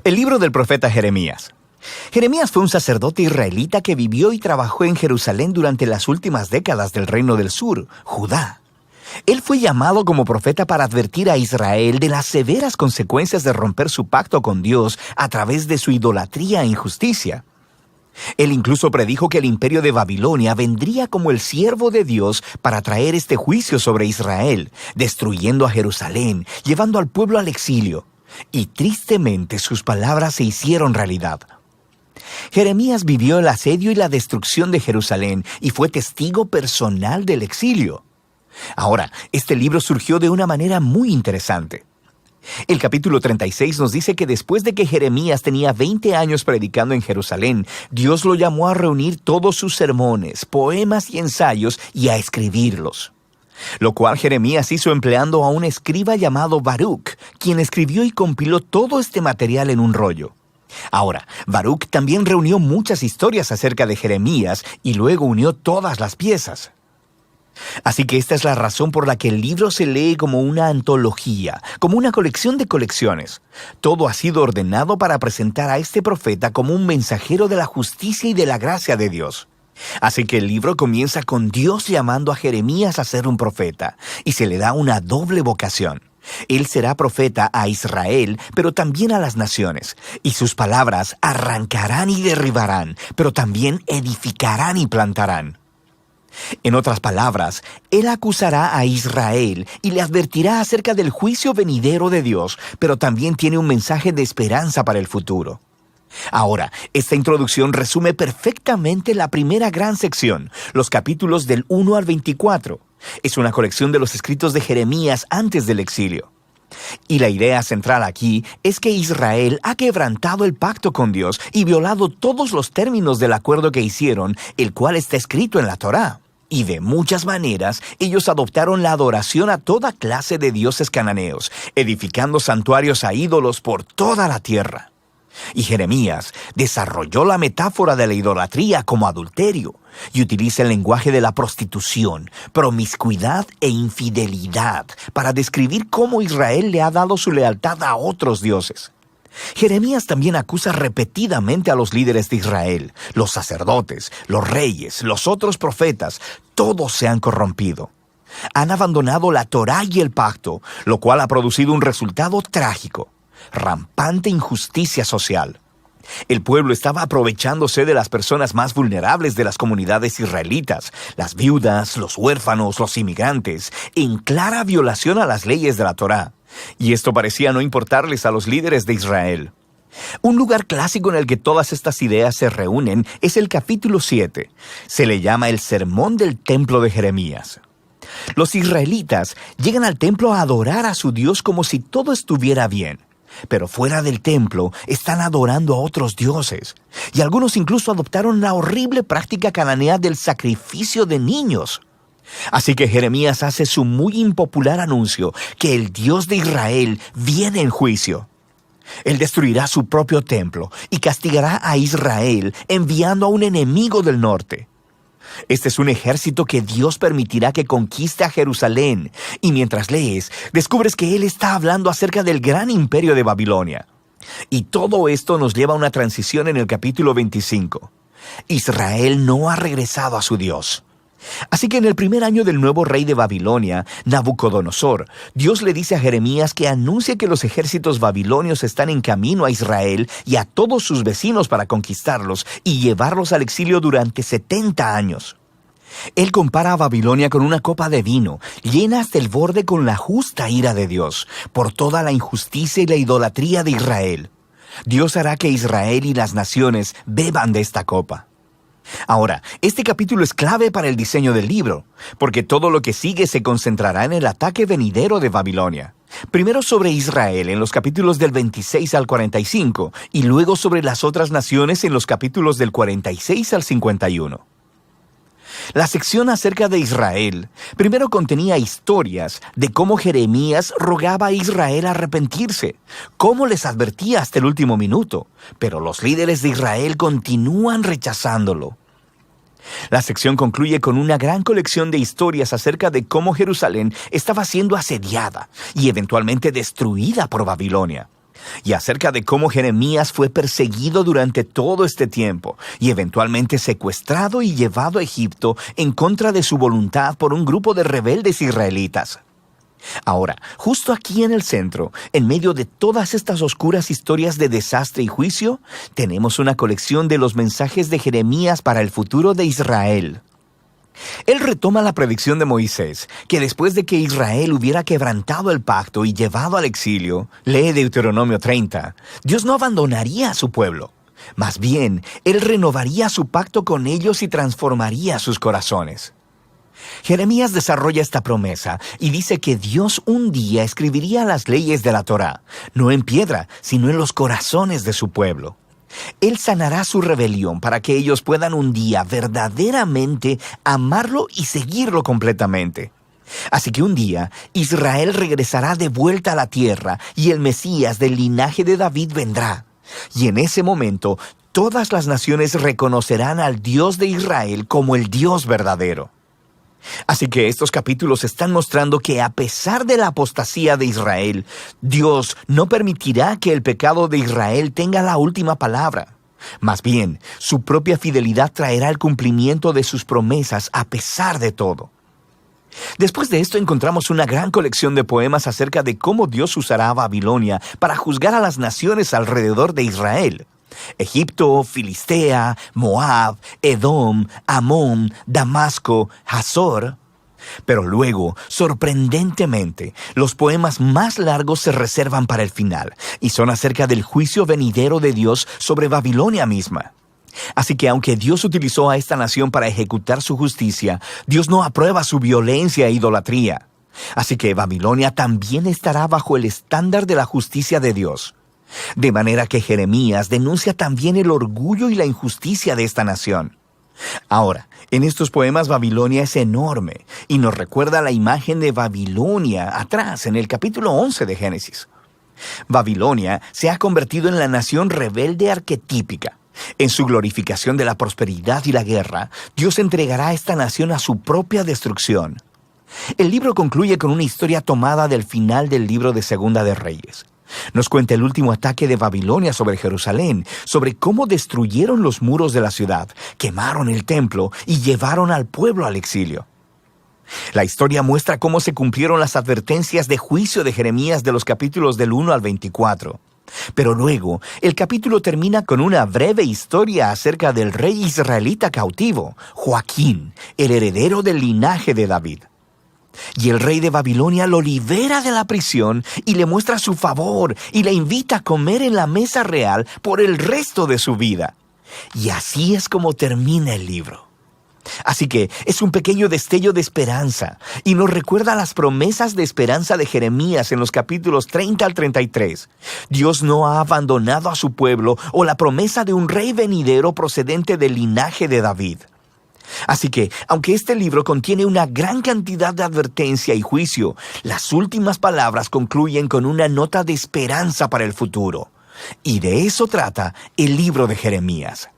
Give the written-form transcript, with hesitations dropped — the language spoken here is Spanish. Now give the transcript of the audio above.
El libro del profeta Jeremías. Jeremías fue un sacerdote israelita que vivió y trabajó en Jerusalén durante las últimas décadas del Reino del Sur, Judá. Él fue llamado como profeta para advertir a Israel de las severas consecuencias de romper su pacto con Dios a través de su idolatría e injusticia. Él incluso predijo que el imperio de Babilonia vendría como el siervo de Dios para traer este juicio sobre Israel, destruyendo a Jerusalén, llevando al pueblo al exilio. Y tristemente sus palabras se hicieron realidad. Jeremías vivió el asedio y la destrucción de Jerusalén y fue testigo personal del exilio. Ahora, este libro surgió de una manera muy interesante. El capítulo 36 nos dice que después de que Jeremías tenía 20 años predicando en Jerusalén, Dios lo llamó a reunir todos sus sermones, poemas y ensayos y a escribirlos. Lo cual Jeremías hizo empleando a un escriba llamado Baruch, quien escribió y compiló todo este material en un rollo. Ahora, Baruch también reunió muchas historias acerca de Jeremías y luego unió todas las piezas. Así que esta es la razón por la que el libro se lee como una antología, como una colección de colecciones. Todo ha sido ordenado para presentar a este profeta como un mensajero de la justicia y de la gracia de Dios. Así que el libro comienza con Dios llamando a Jeremías a ser un profeta, y se le da una doble vocación. Él será profeta a Israel, pero también a las naciones, y sus palabras arrancarán y derribarán, pero también edificarán y plantarán. En otras palabras, él acusará a Israel y le advertirá acerca del juicio venidero de Dios, pero también tiene un mensaje de esperanza para el futuro. Ahora, esta introducción resume perfectamente la primera gran sección, los capítulos del 1 al 24. Es una colección de los escritos de Jeremías antes del exilio. Y la idea central aquí es que Israel ha quebrantado el pacto con Dios y violado todos los términos del acuerdo que hicieron, el cual está escrito en la Torá. Y de muchas maneras, ellos adoptaron la adoración a toda clase de dioses cananeos, edificando santuarios a ídolos por toda la tierra. Y Jeremías desarrolló la metáfora de la idolatría como adulterio y utiliza el lenguaje de la prostitución, promiscuidad e infidelidad para describir cómo Israel le ha dado su lealtad a otros dioses. Jeremías también acusa repetidamente a los líderes de Israel, los sacerdotes, los reyes, los otros profetas, todos se han corrompido. Han abandonado la Torá y el pacto, lo cual ha producido un resultado trágico. Rampante injusticia social. El pueblo estaba aprovechándose de las personas más vulnerables de las comunidades israelitas, las viudas, los huérfanos, los inmigrantes, en clara violación a las leyes de la Torá. Y esto parecía no importarles a los líderes de Israel. Un lugar clásico en el que todas estas ideas se reúnen es el capítulo 7. Se le llama el Sermón del Templo de Jeremías. Los israelitas llegan al templo a adorar a su Dios como si todo estuviera bien. Pero fuera del templo están adorando a otros dioses. Y algunos incluso adoptaron la horrible práctica cananea del sacrificio de niños. Así que Jeremías hace su muy impopular anuncio que el Dios de Israel viene en juicio. Él destruirá su propio templo y castigará a Israel enviando a un enemigo del norte. Este es un ejército que Dios permitirá que conquiste a Jerusalén, y mientras lees, descubres que Él está hablando acerca del gran imperio de Babilonia. Y todo esto nos lleva a una transición en el capítulo 25. Israel no ha regresado a su Dios. Así que en el primer año del nuevo rey de Babilonia, Nabucodonosor, Dios le dice a Jeremías que anuncie que los ejércitos babilonios están en camino a Israel y a todos sus vecinos para conquistarlos y llevarlos al exilio durante 70 años. Él compara a Babilonia con una copa de vino, llena hasta el borde con la justa ira de Dios, por toda la injusticia y la idolatría de Israel. Dios hará que Israel y las naciones beban de esta copa. Ahora, este capítulo es clave para el diseño del libro, porque todo lo que sigue se concentrará en el ataque venidero de Babilonia. Primero sobre Israel en los capítulos del 26 al 45, y luego sobre las otras naciones en los capítulos del 46 al 51. La sección acerca de Israel primero contenía historias de cómo Jeremías rogaba a Israel a arrepentirse, cómo les advertía hasta el último minuto, pero los líderes de Israel continúan rechazándolo. La sección concluye con una gran colección de historias acerca de cómo Jerusalén estaba siendo asediada y eventualmente destruida por Babilonia. y acerca de cómo Jeremías fue perseguido durante todo este tiempo y eventualmente secuestrado y llevado a Egipto en contra de su voluntad por un grupo de rebeldes israelitas. Ahora, justo aquí en el centro, en medio de todas estas oscuras historias de desastre y juicio, tenemos una colección de los mensajes de Jeremías para el futuro de Israel. Él retoma la predicción de Moisés, que después de que Israel hubiera quebrantado el pacto y llevado al exilio, lee Deuteronomio 30, Dios no abandonaría a su pueblo. Más bien, Él renovaría su pacto con ellos y transformaría sus corazones. Jeremías desarrolla esta promesa y dice que Dios un día escribiría las leyes de la Torá, no en piedra, sino en los corazones de su pueblo. Él sanará su rebelión para que ellos puedan un día verdaderamente amarlo y seguirlo completamente. Así que un día Israel regresará de vuelta a la tierra y el Mesías del linaje de David vendrá. Y en ese momento todas las naciones reconocerán al Dios de Israel como el Dios verdadero. Así que estos capítulos están mostrando que a pesar de la apostasía de Israel, Dios no permitirá que el pecado de Israel tenga la última palabra. Más bien, su propia fidelidad traerá el cumplimiento de sus promesas a pesar de todo. Después de esto encontramos una gran colección de poemas acerca de cómo Dios usará a Babilonia para juzgar a las naciones alrededor de Israel. Egipto, Filistea, Moab, Edom, Amón, Damasco, Hazor. Pero luego, sorprendentemente, los poemas más largos se reservan para el final y son acerca del juicio venidero de Dios sobre Babilonia misma. Así que aunque Dios utilizó a esta nación para ejecutar su justicia, Dios no aprueba su violencia e idolatría. Así que Babilonia también estará bajo el estándar de la justicia de Dios. De manera que Jeremías denuncia también el orgullo y la injusticia de esta nación. Ahora, en estos poemas Babilonia es enorme y nos recuerda la imagen de Babilonia atrás en el capítulo 11 de Génesis. Babilonia se ha convertido en la nación rebelde arquetípica. En su glorificación de la prosperidad y la guerra, Dios entregará a esta nación a su propia destrucción. El libro concluye con una historia tomada del final del libro de Segunda de Reyes. Nos cuenta el último ataque de Babilonia sobre Jerusalén, sobre cómo destruyeron los muros de la ciudad, quemaron el templo y llevaron al pueblo al exilio. La historia muestra cómo se cumplieron las advertencias de juicio de Jeremías de los capítulos del 1 al 24. Pero luego, el capítulo termina con una breve historia acerca del rey israelita cautivo, Joaquín, el heredero del linaje de David. Y el rey de Babilonia lo libera de la prisión y le muestra su favor y le invita a comer en la mesa real por el resto de su vida. Y así es como termina el libro. Así que es un pequeño destello de esperanza y nos recuerda las promesas de esperanza de Jeremías en los capítulos 30 al 33. Dios no ha abandonado a su pueblo o la promesa de un rey venidero procedente del linaje de David. Así que, aunque este libro contiene una gran cantidad de advertencia y juicio, las últimas palabras concluyen con una nota de esperanza para el futuro. Y de eso trata el libro de Jeremías.